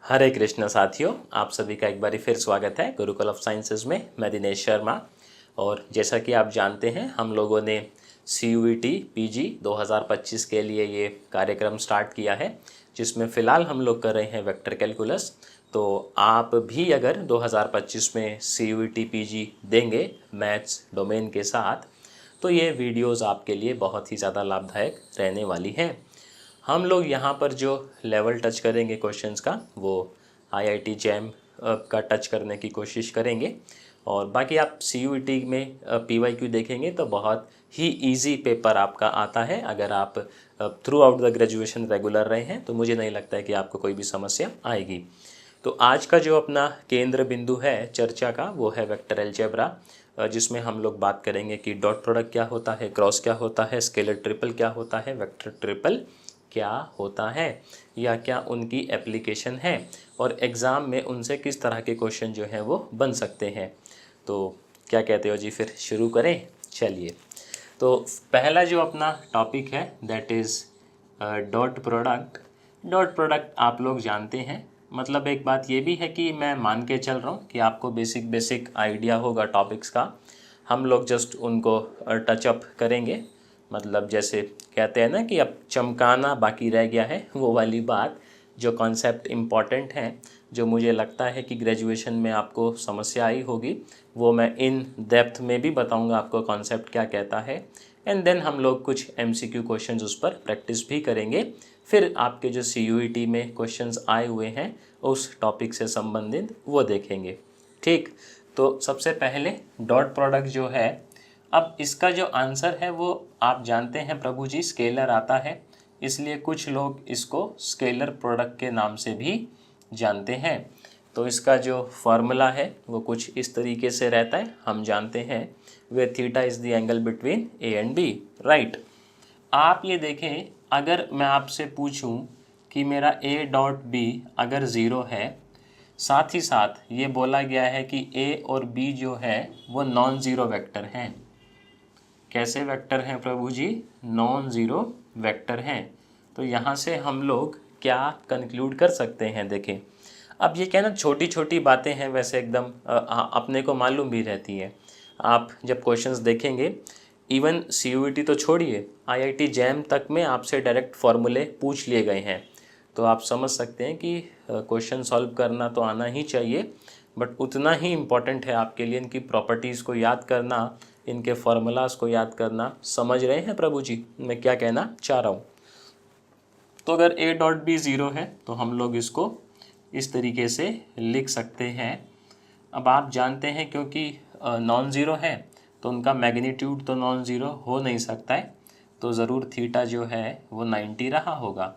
हरे कृष्ण साथियों, आप सभी का एक बार फिर स्वागत है गुरुकुल ऑफ साइंसेज में। मैं दिनेश शर्मा। और जैसा कि आप जानते हैं, हम लोगों ने CUET PG 2025 के लिए ये कार्यक्रम स्टार्ट किया है, जिसमें फ़िलहाल हम लोग कर रहे हैं वेक्टर कैलकुलस। तो आप भी अगर 2025 में CUET PG देंगे मैथ्स डोमेन के साथ, तो ये वीडियोज़ आपके लिए बहुत ही ज़्यादा लाभदायक रहने वाली हैं। हम लोग यहाँ पर जो लेवल टच करेंगे क्वेश्चंस का, वो IIT जैम का टच करने की कोशिश करेंगे। और बाकी आप CUET में PYQ देखेंगे तो बहुत ही इजी पेपर आपका आता है। अगर आप through out the graduation regular रहे हैं तो मुझे नहीं लगता है कि आपको कोई भी समस्या आएगी। तो आज का जो अपना केंद्र बिंदु है चर्चा का, वो है वेक्टर अलजेब्रा, जिसमें हम लोग बात करेंगे कि डॉट प्रोडक्ट क्या होता है, क्रॉस क्या होता है, स्केलर ट्रिपल क्या होता है, वेक्टर ट्रिपल क्या होता है, या क्या उनकी एप्लीकेशन है, और एग्ज़ाम में उनसे किस तरह के क्वेश्चन जो हैं वो बन सकते हैं। तो क्या कहते हो जी, फिर शुरू करें? चलिए, तो पहला जो अपना टॉपिक है that is dot product. Dot product आप लोग जानते हैं, मतलब एक बात ये भी है कि मैं मान के चल रहा हूँ कि आपको बेसिक बेसिक आइडिया होगा टॉपिक्स का। हम लोग जस्ट उनको टचअप करेंगे, मतलब जैसे कहते हैं ना कि अब चमकाना बाकी रह गया है, वो वाली बात। जो कॉन्सेप्ट इम्पॉर्टेंट हैं, जो मुझे लगता है कि ग्रेजुएशन में आपको समस्या आई होगी, वो मैं इन डेप्थ में भी बताऊंगा आपको कॉन्सेप्ट क्या कहता है। एंड देन हम लोग कुछ MCQ क्वेश्चंस उस पर प्रैक्टिस भी करेंगे। फिर आपके जो CUET में क्वेश्चंस आए हुए हैं उस टॉपिक से संबंधित वो देखेंगे। ठीक, तो सबसे पहले डॉट प्रोडक्ट जो है, अब इसका जो आंसर है वो आप जानते हैं प्रभु जी, स्केलर आता है, इसलिए कुछ लोग इसको स्केलर प्रोडक्ट के नाम से भी जानते हैं। तो इसका जो फार्मूला है वो कुछ इस तरीके से रहता है, हम जानते हैं, वे theta is the angle between A and B, right. आप ये देखें, अगर मैं आपसे पूछूं कि मेरा A डॉट B अगर ज़ीरो है, साथ ही साथ ये बोला गया है कि A और B जो है वो नॉन ज़ीरो वेक्टर हैं। कैसे वेक्टर हैं प्रभु जी? नॉन ज़ीरो वेक्टर हैं। तो यहाँ से हम लोग क्या कंक्लूड कर सकते हैं? देखें, अब ये क्या ना, छोटी छोटी बातें हैं वैसे, एकदम अपने को मालूम भी रहती है। आप जब क्वेश्चंस देखेंगे, इवन CUET तो छोड़िए, IIT जैम तक में आपसे डायरेक्ट फॉर्मूले पूछ लिए गए हैं। तो आप समझ सकते हैं कि क्वेश्चन सॉल्व करना तो आना ही चाहिए, बट उतना ही इम्पॉर्टेंट है आपके लिए इनकी प्रॉपर्टीज़ को याद करना, इनके फार्मूलाज को याद करना। समझ रहे हैं प्रभु जी मैं क्या कहना चाह रहा हूँ? तो अगर A डॉट B ज़ीरो है तो हम लोग इसको इस तरीके से लिख सकते हैं। अब आप जानते हैं क्योंकि नॉन ज़ीरो है तो उनका मैग्नीट्यूड तो नॉन ज़ीरो हो नहीं सकता है, तो ज़रूर थीटा जो है वो 90 रहा होगा।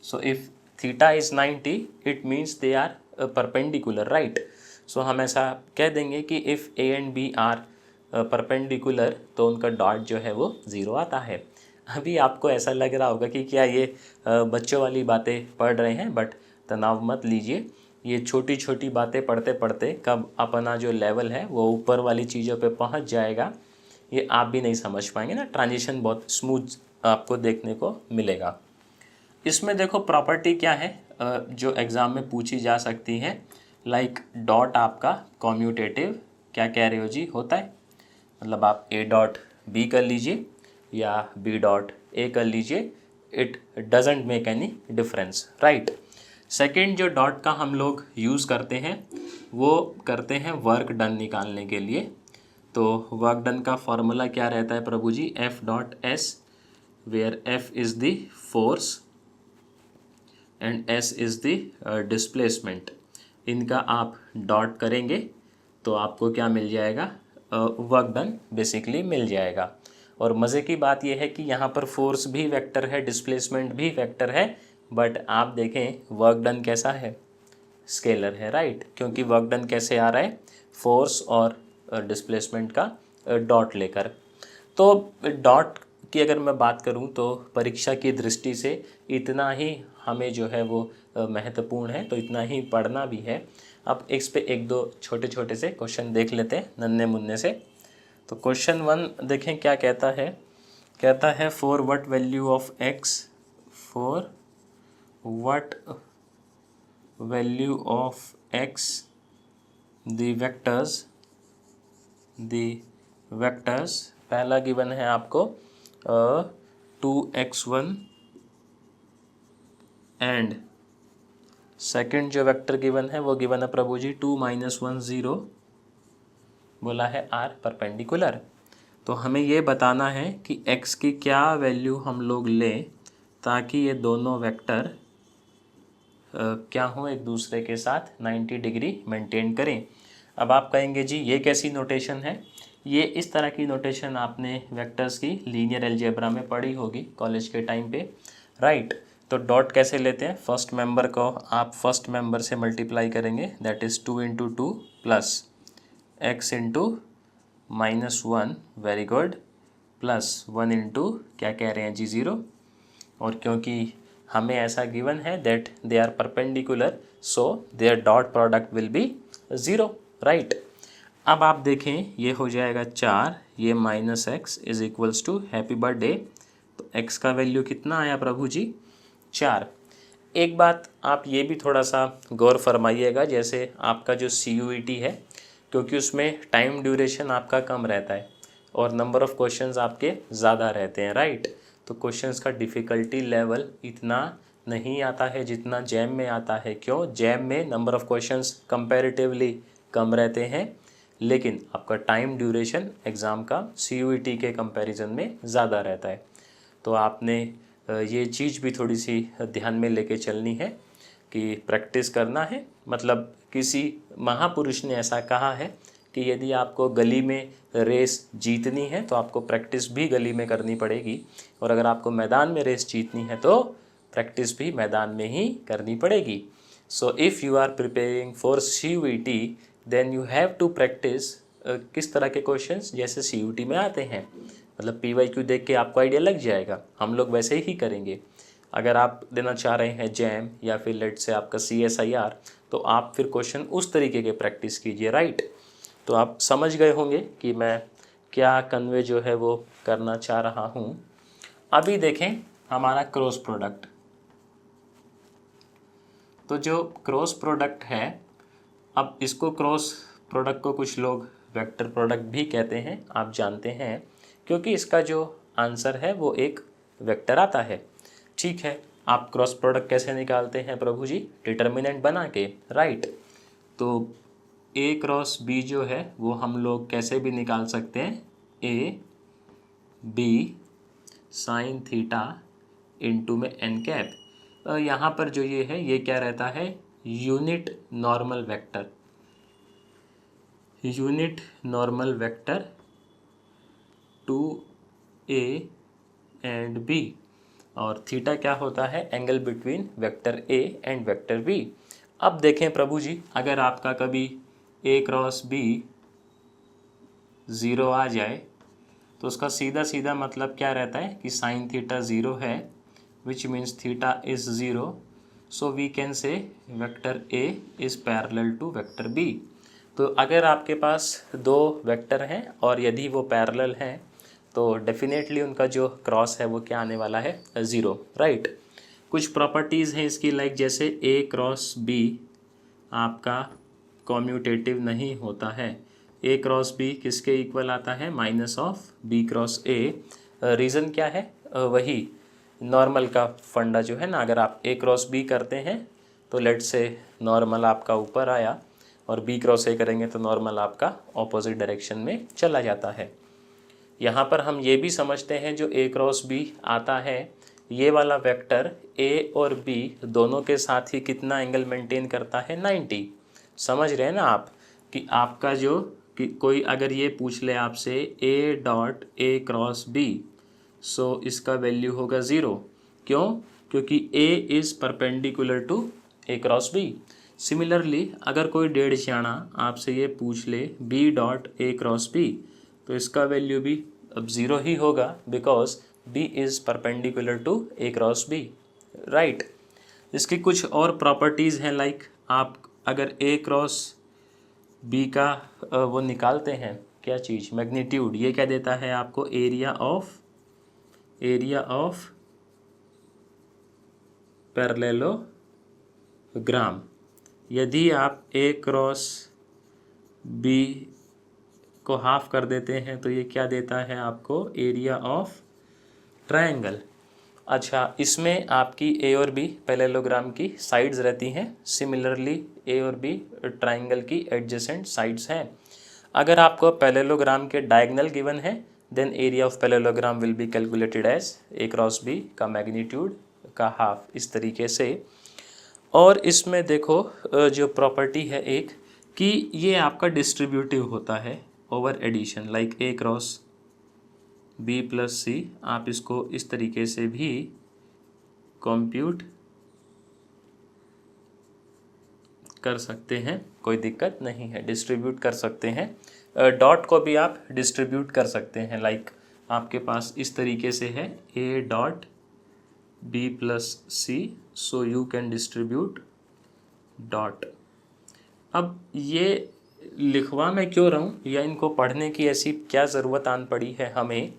So if theta is 90 it means they are perpendicular, right. So हम ऐसा कह देंगे कि if A and B are perpendicular तो उनका डॉट जो है वो ज़ीरो आता है। अभी आपको ऐसा लग रहा होगा कि क्या ये बच्चों वाली बातें पढ़ रहे हैं, बट तनाव मत लीजिए। ये छोटी छोटी बातें पढ़ते पढ़ते कब अपना जो लेवल है वो ऊपर वाली चीज़ों पे पहुंच जाएगा, ये आप भी नहीं समझ पाएंगे ना। ट्रांजिशन बहुत स्मूथ आपको देखने को मिलेगा। इसमें देखो प्रॉपर्टी क्या है जो एग्ज़ाम में पूछी जा सकती है, लाइक डॉट आपका कॉम्यूटेटिव, क्या कह रहे हो जी, होता है। मतलब आप A डॉट B कर लीजिए या B डॉट A कर लीजिए, it doesn't make any difference, right. Second जो डॉट का हम लोग यूज़ करते हैं वो करते हैं वर्क डन निकालने के लिए। तो वर्क डन का फॉर्मूला क्या रहता है प्रभु जी? F dot S, where F is the force and S is the displacement. इनका आप डॉट करेंगे तो आपको क्या मिल जाएगा? वर्क डन बेसिकली मिल जाएगा। और मज़े की बात यह है कि यहाँ पर फोर्स भी वेक्टर है, डिस्प्लेसमेंट भी वेक्टर है, बट आप देखें वर्क डन कैसा है? स्केलर है, राइट। क्योंकि वर्क डन कैसे आ रहा है? फोर्स और डिस्प्लेसमेंट का डॉट लेकर। तो डॉट की अगर मैं बात करूं तो परीक्षा की दृष्टि से इतना ही हमें जो है वो महत्वपूर्ण है, तो इतना ही पढ़ना भी है। अब इस पे एक दो छोटे छोटे से क्वेश्चन देख लेते हैं नन्हे मुन्ने से। तो क्वेश्चन 1 देखें क्या कहता है। कहता है for what value of x, for what value of x the vectors पहला गिवन है आपको 2x1 एंड सेकंड जो वेक्टर गिवन है वो गिवन है प्रभु जी 2 -1 0, बोला है आर परपेंडिकुलर। तो हमें ये बताना है कि x की क्या वैल्यू हम लोग लें ताकि ये दोनों वेक्टर क्या हो, एक दूसरे के साथ 90 डिग्री मेंटेन करें। अब आप कहेंगे जी ये कैसी नोटेशन है, ये इस तरह की नोटेशन आपने वेक्टर्स की लीनियर अलजेब्रा में पढ़ी होगी कॉलेज के टाइम पे, राइट। तो डॉट कैसे लेते हैं, फर्स्ट मेंबर को आप फर्स्ट मेंबर से मल्टीप्लाई करेंगे, that is 2 × 2 plus x into -1, very good, plus 1 into क्या कह रहे हैं जी 0, और क्योंकि हमें ऐसा गिवन है that they are perpendicular so their dot product will be 0, right. अब आप देखें ये हो जाएगा 4, ये -x is equals to happy birthday, तो x का वैल्यू कितना आया प्रभु जी 4। एक बात आप ये भी थोड़ा सा गौर फरमाइएगा, जैसे आपका जो CUET है क्योंकि उसमें टाइम ड्यूरेशन आपका कम रहता है और नंबर ऑफ क्वेश्चंस आपके ज़्यादा रहते हैं, राइट। तो क्वेश्चंस का डिफ़िकल्टी लेवल इतना नहीं आता है जितना जैम में आता है। क्यों, जैम में नंबर ऑफ़ क्वेश्चंस कंपैरेटिवली कम रहते हैं लेकिन आपका टाइम ड्यूरेशन एग्ज़ाम का CUET के कंपैरिजन में ज़्यादा रहता है। तो आपने ये चीज़ भी थोड़ी सी ध्यान में लेके चलनी है कि प्रैक्टिस करना है। मतलब किसी महापुरुष ने ऐसा कहा है कि यदि आपको गली में रेस जीतनी है तो आपको प्रैक्टिस भी गली में करनी पड़ेगी, और अगर आपको मैदान में रेस जीतनी है तो प्रैक्टिस भी मैदान में ही करनी पड़ेगी। So if you are preparing for CUET then you have to practice किस तरह के क्वेश्चंस जैसे CUET में आते हैं। मतलब PYQ देख के आपको आइडिया लग जाएगा, हम लोग वैसे ही करेंगे। अगर आप देना चाह रहे हैं जैम या फिर लेट से आपका CSIR, तो आप फिर क्वेश्चन उस तरीके के प्रैक्टिस कीजिए, राइट। तो आप समझ गए होंगे कि मैं क्या कन्वे जो है वो करना चाह रहा हूँ। अभी देखें हमारा क्रॉस प्रोडक्ट, तो जो क्रॉस प्रोडक्ट है, अब इसको क्रॉस प्रोडक्ट को कुछ लोग वेक्टर प्रोडक्ट भी कहते हैं, आप जानते हैं, क्योंकि इसका जो आंसर है वो एक वेक्टर आता है। ठीक है, आप क्रॉस प्रोडक्ट कैसे निकालते हैं प्रभु जी, डिटर्मिनेंट बना के, राइट। तो A क्रॉस B जो है वो हम लोग कैसे भी निकाल सकते हैं, AB साइन थीटा इंटू में n कैप। यहाँ पर जो ये है ये क्या रहता है, unit normal vector, unit normal vector to A and B, और थीटा क्या होता है, angle between vector A and vector B। अब देखें प्रभु जी, अगर आपका कभी A क्रॉस B 0 आ जाए तो उसका सीधा सीधा मतलब क्या रहता है कि साइन थीटा 0 है, which means theta is 0, so we can say vector A is parallel to vector B। तो अगर आपके पास दो वेक्टर हैं और यदि वो पैरेलल हैं तो डेफिनेटली उनका जो क्रॉस है वो क्या आने वाला है, 0, राइट। कुछ प्रॉपर्टीज़ हैं इसकी, लाइक जैसे A क्रॉस B आपका कॉम्यूटेटिव नहीं होता है, A क्रॉस B किसके इक्वल आता है, minus of B cross A। Reason क्या है, वही नॉर्मल का फंडा जो है ना, अगर आप A क्रॉस B करते हैं तो लेट से नॉर्मल आपका ऊपर आया और B क्रॉस A करेंगे तो नॉर्मल आपका ऑपोजिट डायरेक्शन में चला जाता है। यहाँ पर हम ये भी समझते हैं जो A क्रॉस B आता है ये वाला वेक्टर A और B दोनों के साथ ही कितना एंगल मेंटेन करता है, 90। समझ रहे हैं ना आप कि आपका जो कि कोई अगर ये पूछ ले आपसे A dot A cross B, so इसका वैल्यू होगा 0। क्यों, क्योंकि A is perpendicular to A cross B। Similarly अगर कोई डेढ़ सियाना आपसे ये पूछ ले B dot A cross B, तो इसका वैल्यू भी अब 0 ही होगा, because B is perpendicular to A cross B, right. इसकी कुछ और प्रॉपर्टीज़ हैं, लाइक आप अगर A क्रॉस B का वो निकालते हैं क्या चीज़, मैग्नीट्यूड, ये क्या देता है आपको, एरिया ऑफ पैरेललोग्राम, यदि आप ए क्रॉस बी को हाफ कर देते हैं तो ये क्या देता है आपको, एरिया ऑफ ट्रायंगल। अच्छा, इसमें आपकी ए और बी पैरेललोग्राम की साइड्स रहती हैं, सिमिलरली ए और बी ट्रायंगल की एडजेसेंट साइड्स हैं। अगर आपको पैरेललोग्राम के डायगोनल गिवन है then area of parallelogram will be calculated as A cross B का मैग्नीट्यूड का हाफ, इस तरीके से। और इसमें देखो जो प्रॉपर्टी है एक कि ये आपका डिस्ट्रीब्यूटिव होता है over addition, like A cross B plus C, आप इसको इस तरीके से भी कंप्यूट कर सकते हैं, कोई दिक्कत नहीं है, डिस्ट्रीब्यूट कर सकते हैं। डॉट को भी आप डिस्ट्रीब्यूट कर सकते हैं, लाइक आपके पास इस तरीके से है A dot B plus C, so you can distribute dot. अब ये लिखवा मैं क्यों रहा हूँ या इनको पढ़ने की ऐसी क्या ज़रूरत आन पड़ी है हमें,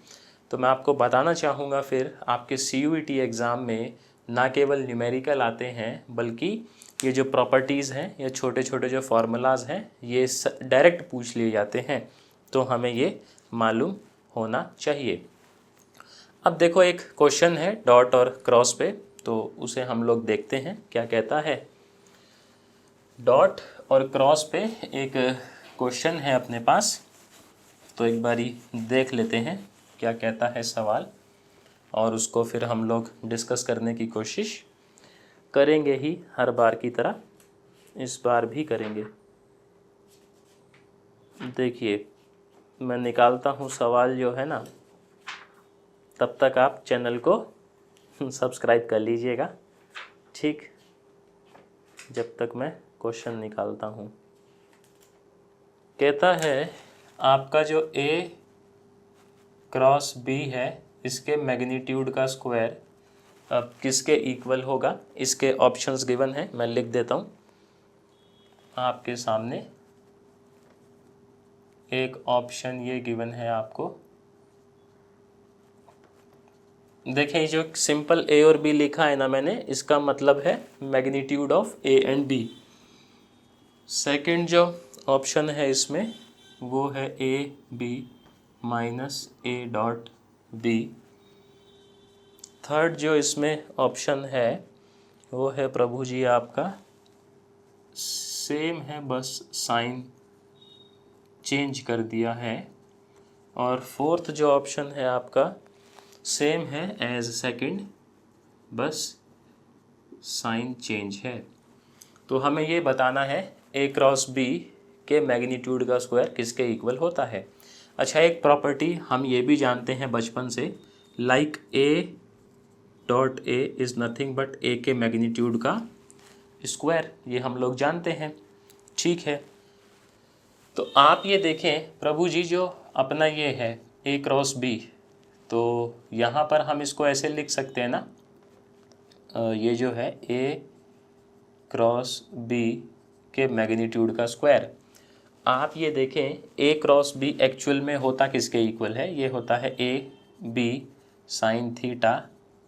तो मैं आपको बताना चाहूँगा। फिर आपके CUET एग्ज़ाम में ना केवल न्यूमेरिकल आते हैं बल्कि ये जो प्रॉपर्टीज़ हैं या छोटे छोटे जो फार्मूलाज हैं ये डायरेक्ट पूछ लिए जाते हैं, तो हमें ये मालूम होना चाहिए। अब देखो एक क्वेश्चन है डॉट और क्रॉस पे, तो उसे हम लोग देखते हैं क्या कहता है। डॉट और क्रॉस पे एक क्वेश्चन है अपने पास, तो एक बारी देख लेते हैं क्या कहता है सवाल, और उसको फिर हम लोग डिस्कस करने की कोशिश करेंगे ही, हर बार की तरह इस बार भी करेंगे। देखिए मैं निकालता हूँ सवाल जो है ना, तब तक आप चैनल को सब्सक्राइब कर लीजिएगा, ठीक, जब तक मैं क्वेश्चन निकालता हूँ। कहता है आपका जो ए क्रॉस बी है इसके मैग्नीट्यूड का स्क्वायर अब किसके इक्वल होगा, इसके ऑप्शंस गिवन हैं, मैं लिख देता हूँ आपके सामने। एक ऑप्शन ये गिवन है आपको, देखें जो सिंपल ए और बी लिखा है ना मैंने, इसका मतलब है magnitude of A and B. Second जो ऑप्शन है इसमें वो है A B minus A dot B. Third जो इसमें ऑप्शन है वो है प्रभु जी आपका सेम है, बस साइन चेंज कर दिया है। और फोर्थ जो ऑप्शन है आपका सेम है एज सेकंड, बस साइन चेंज है। तो हमें ये बताना है ए क्रॉस बी के मैग्नीट्यूड का स्क्वायर किसके इक्वल होता है। अच्छा, एक प्रॉपर्टी हम ये भी जानते हैं बचपन से, like A dot A is nothing but A के मैग्नीट्यूड का स्क्वायर, ये हम लोग जानते हैं, ठीक है। तो आप ये देखें प्रभु जी जो अपना ये है ए क्रॉस बी, तो यहाँ पर हम इसको ऐसे लिख सकते हैं ना, ये जो है ए क्रॉस बी के मैग्नीट्यूड का स्क्वायर। आप ये देखें ए क्रॉस बी एक्चुअल में होता किसके इक्वल है, ये होता है A B sine theta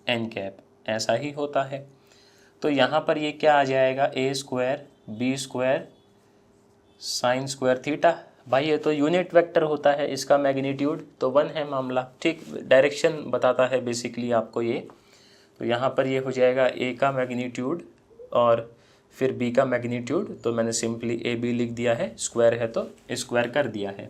n cap, ऐसा ही होता है। तो यहाँ पर ये क्या आ जाएगा, A square B square sine square theta. भाई ये तो यूनिट वेक्टर होता है, इसका मैग्नीट्यूड तो 1 है मामला, ठीक, डायरेक्शन बताता है बेसिकली आपको ये। तो यहाँ पर ये हो जाएगा ए का मैग्नीट्यूड और फिर बी का मैग्नीट्यूड, तो मैंने सिंपली ए बी लिख दिया है, स्क्वायर है तो स्क्वायर कर दिया है।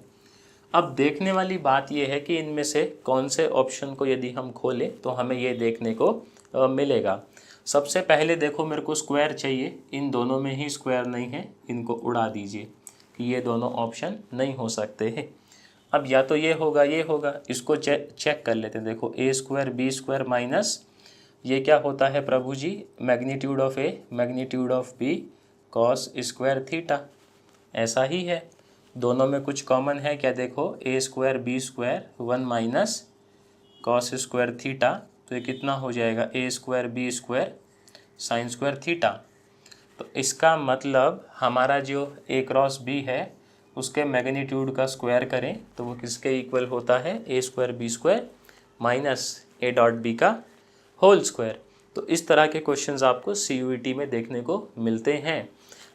अब देखने वाली बात यह है कि इनमें से कौन से ऑप्शन को यदि हम खोलें तो हमें ये देखने को मिलेगा। सबसे पहले देखो मेरे को स्क्वायर चाहिए, इन दोनों में ही स्क्वायर नहीं है, इनको उड़ा दीजिए कि ये दोनों ऑप्शन नहीं हो सकते हैं। अब या तो ये होगा, इसको चेक कर लेते हैं। देखो A square B square minus ये क्या होता है प्रभु जी, magnitude of A magnitude of B cos square theta, ऐसा ही है। दोनों में कुछ कॉमन है क्या, देखो A square B square 1 minus cos square theta, तो ये कितना हो जाएगा A square B square sine square theta. तो इसका मतलब हमारा जो ए क्रॉस बी है उसके मैग्नीट्यूड का स्क्वायर करें तो वो किसके इक्वल होता है, A square B square minus A dot B का होल स्क्वायर। तो इस तरह के क्वेश्चंस आपको CUET में देखने को मिलते हैं।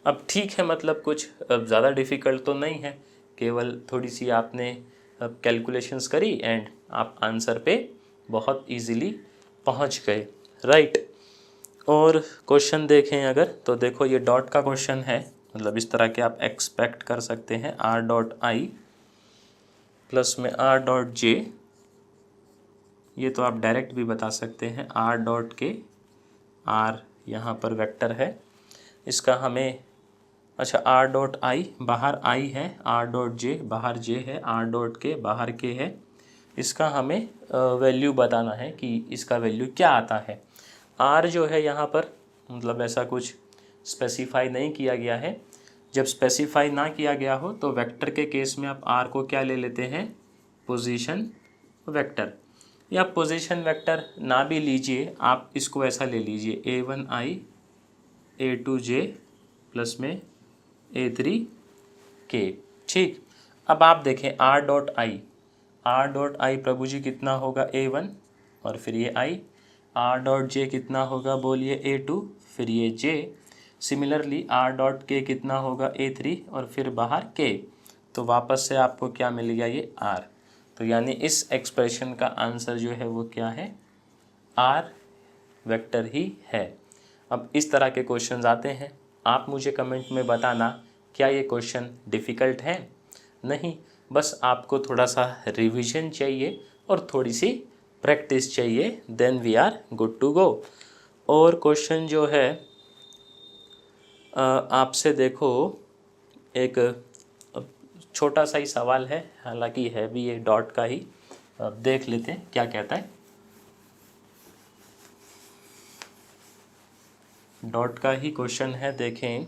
अब ठीक है, मतलब कुछ ज़्यादा डिफ़िकल्ट तो नहीं है, केवल थोड़ी सी आपने कैलकुलेशंस करी एंड आप आंसर पे बहुत इजीली पहुंच गए, राइट। और क्वेश्चन देखें अगर, तो देखो ये डॉट का क्वेश्चन है, मतलब इस तरह के आप एक्सपेक्ट कर सकते हैं, आर डॉट आई प्लस में आर डॉट जे, ये तो आप डायरेक्ट भी बता सकते हैं, आर डॉट के, आर यहाँ पर वेक्टर है, इसका हमें, अच्छा आर डॉट आई, बाहर आई है, आर डॉट जे बाहर जे है, आर डॉट के बाहर के है, इसका हमें वैल्यू बताना है कि इसका वैल्यू क्या आता है। आर जो है यहाँ पर, मतलब ऐसा कुछ स्पेसिफाई नहीं किया गया है, जब स्पेसिफाई ना किया गया हो तो वेक्टर के केस में आप आर को क्या ले लेते हैं, पोजीशन वेक्टर, या पोजीशन वेक्टर ना भी लीजिए, आप इसको ऐसा ले लीजिए, a1i a2j प्लस में a3k, ठीक। अब आप देखें R dot I, R dot I प्रभु जी कितना होगा a1 और फिर ये i, आर डॉट जे कितना होगा बोलिए a2 फिर ये j, सिमिलरली आर डॉट के कितना होगा a3 और फिर बाहर k, तो वापस से आपको क्या मिल गया, ये r। तो यानी इस एक्सप्रेशन का आंसर जो है वो क्या है, r वेक्टर ही है। अब इस तरह के क्वेश्चंस आते हैं, आप मुझे कमेंट में बताना क्या ये क्वेश्चन डिफ़िकल्ट है, नहीं, बस आपको थोड़ा सा रिवीजन चाहिए और थोड़ी सी प्रैक्टिस चाहिए, then we are good to go. और क्वेश्चन जो है आपसे देखो एक छोटा सा ही सवाल है, हालांकि है भी ये डॉट का ही, अब देख लेते हैं क्या कहता है। डॉट का ही क्वेश्चन है, देखें,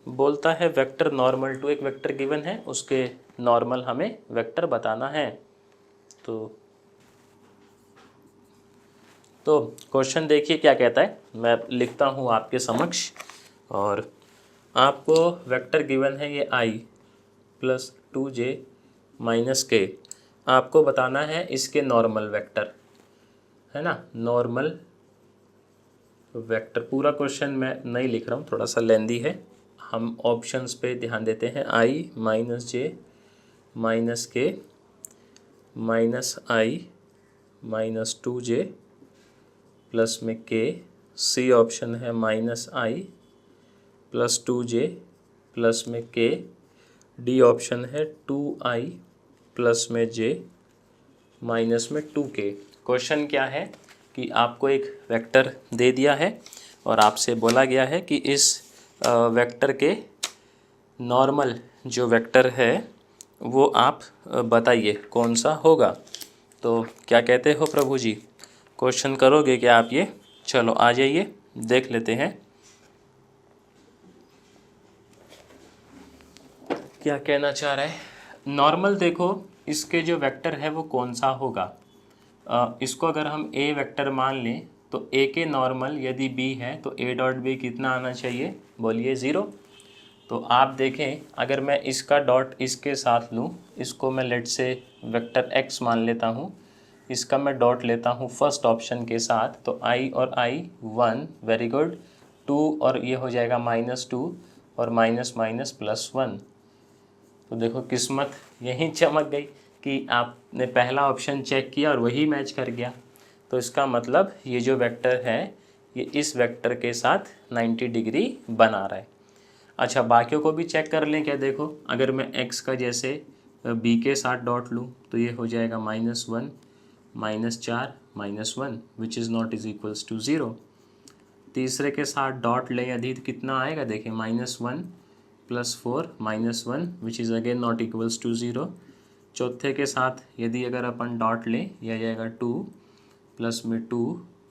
बोलता है वेक्टर नॉर्मल टू, एक वेक्टर गिवन है, उसके नॉर्मल हमें वेक्टर बताना है। तो क्वेश्चन देखिए क्या कहता है, मैं लिखता हूँ आपके समक्ष, और आपको वेक्टर गिवन है ये i प्लस 2j माइनस के, आपको बताना है इसके नॉर्मल वेक्टर, है ना, नॉर्मल वेक्टर। पूरा क्वेश्चन मैं नहीं लिख रहा हूँ, थोड़ा सा लेंदी है, हम ऑप्शंस पे ध्यान देते हैं, i माइनस जे माइनस के minus i minus 2j plus में k, सी ऑप्शन है minus i plus 2j plus में k, डी ऑप्शन है 2i प्लस में j माइनस में 2k। क्वेश्चन क्या है कि आपको एक वेक्टर दे दिया है और आपसे बोला गया है कि इस वेक्टर के नॉर्मल जो वेक्टर है वो आप बताइए कौन सा होगा। तो क्या कहते हो प्रभु जी, क्वेश्चन करोगे क्या आप ये? चलो आ जाइए, देख लेते हैं क्या कहना चाह रहा है। नॉर्मल देखो, इसके जो वेक्टर है वो कौन सा होगा, इसको अगर हम ए वेक्टर मान लें तो ए के नॉर्मल यदि बी है तो ए डॉट बी कितना आना चाहिए, बोलिए 0। तो आप देखें, अगर मैं इसका डॉट इसके साथ लूँ, इसको मैं लेट से वेक्टर एक्स मान लेता हूँ, इसका मैं डॉट लेता हूँ फर्स्ट ऑप्शन के साथ, तो आई और आई 1, वेरी गुड, 2 और ये हो जाएगा -2 और माइनस माइनस प्लस 1। तो देखो किस्मत यहीं चमक गई कि आपने पहला ऑप्शन चेक किया और वही मैच कर गया। तो इसका मतलब ये जो वेक्टर है ये इस वेक्टर के साथ 90 डिग्री बना रहा है। अच्छा, बाकियों को भी चेक कर लें क्या, देखो अगर मैं x का जैसे b के साथ डॉट लूँ तो ये हो जाएगा -1 -4 -1 which is not is equals to 0। तीसरे के साथ डॉट लें यदि तो कितना आएगा, देखें -1 +4 -1 which is again not equals to 0। चौथे के साथ यदि अगर अपन डॉट लें यह आ जाएगा 2 प्लस में 2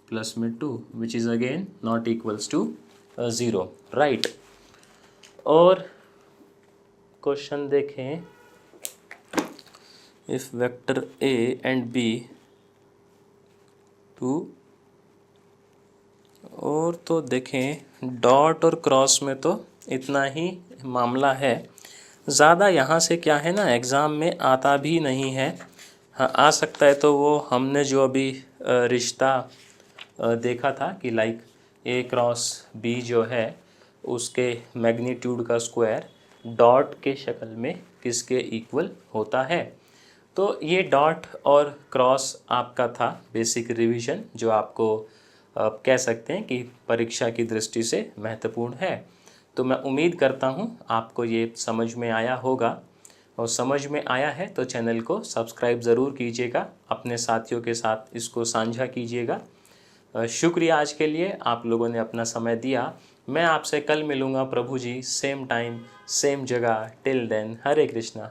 प्लस में 2 which is again not equals to 0, right. और क्वेश्चन देखें, if vector a and b to, और तो देखें डॉट और क्रॉस में तो इतना ही मामला है, ज़्यादा यहाँ से क्या है ना एग्ज़ाम में आता भी नहीं है। हाँ, आ सकता है तो वो हमने जो अभी रिश्ता देखा था कि लाइक a क्रॉस b जो है उसके मैग्नीट्यूड का स्क्वायर डॉट के शक्ल में किसके इक्वल होता है। तो ये डॉट और क्रॉस आपका था बेसिक रिवीजन, जो आपको आप कह सकते हैं कि परीक्षा की दृष्टि से महत्वपूर्ण है। तो मैं उम्मीद करता हूँ आपको ये समझ में आया होगा, और समझ में आया है तो चैनल को सब्सक्राइब ज़रूर कीजिएगा, अपने साथियों के साथ इसको साझा कीजिएगा। शुक्रिया आज के लिए, आप लोगों ने अपना समय दिया। मैं आपसे कल मिलूँगा प्रभु जी, सेम टाइम सेम जगह। टिल देन, हरे कृष्णा।